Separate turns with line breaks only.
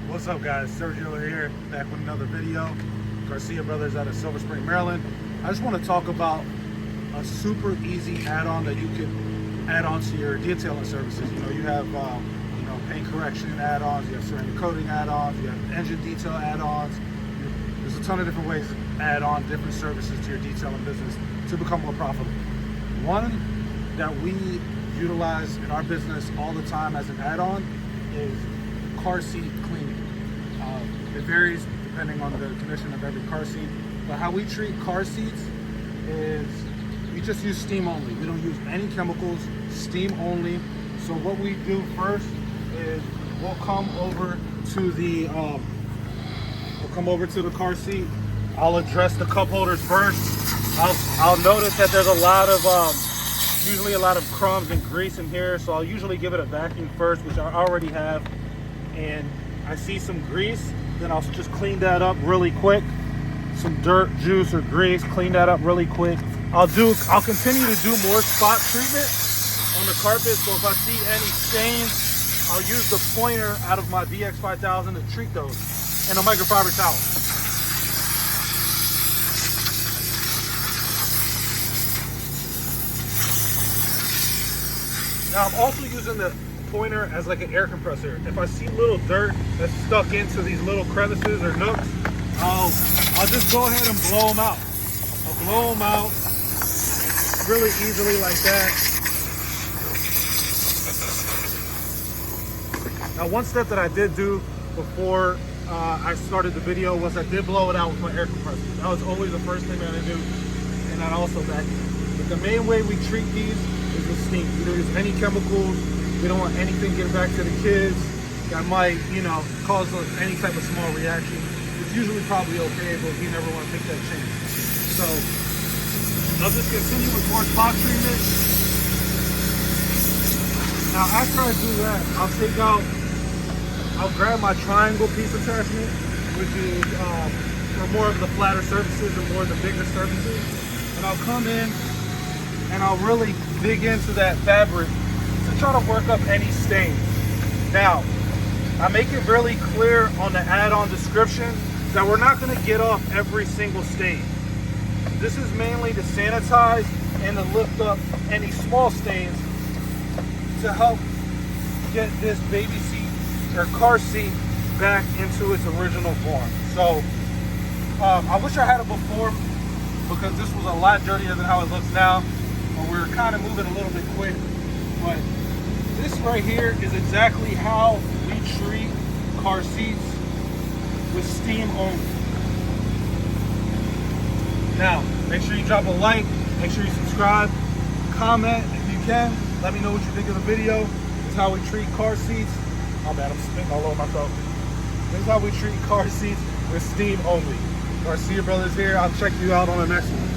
What's up, guys? Sergio here, back with another video. Garcia Brothers out of Silver Spring, Maryland. I just want to talk about a super easy add-on that you can add on to your detailing services. You know, you have paint correction add-ons, you have ceramic coating add-ons, you have engine detail add-ons. There's a ton of different ways to add on different services to your detailing business to become more profitable. One that we utilize in our business all the time as an add-on is car seat cleaning. It varies depending on the condition of every car seat, but how we treat car seats is we just use steam only. We don't use any chemicals, steam only. So what we do first is we'll come over to the car seat. I'll address the cup holders first. I'll notice that there's usually a lot of crumbs and grease in here, so I'll usually give it a vacuum first, which I already have. And I see some grease, then I'll just clean that up really quick. Some dirt, juice, or grease, clean that up really quick. I'll continue to do more spot treatment on the carpet, so if I see any stains, I'll use the pointer out of my VX5000 to treat those, and a microfiber towel. Now I'm also using the pointer as like an air compressor. If I see little dirt that's stuck into these little crevices or nooks, I'll just go ahead and blow them out. I'll blow them out really easily like that. Now one step that I did do before I started the video was I did blow it out with my air compressor. That was always the first thing that I do, and I also vacuum. But the main way we treat these is with steam. We don't use any chemicals. We don't want anything getting back to the kids that might, cause any type of small reaction. It's usually probably okay, but we never want to take that chance. So I'll just continue with more spot treatment. Now after I do that, I'll grab my triangle piece attachment, which is for more of the flatter surfaces and more of the bigger surfaces. And I'll come in and I'll really dig into that fabric to try to work up any stains. Now, I make it really clear on the add-on description that we're not going to get off every single stain. This is mainly to sanitize and to lift up any small stains to help get this baby seat or car seat back into its original form. So, I wish I had it before because this was a lot dirtier than how it looks now. But we're kind of moving a little bit quick. But this right here is exactly how we treat car seats with steam only. Now, make sure you drop a like, make sure you subscribe, comment if you can. Let me know what you think of the video. This is how we treat car seats. Oh man, I'm spitting all over myself. This is how we treat car seats with steam only. Garcia Brothers here. I'll check you out on the next one.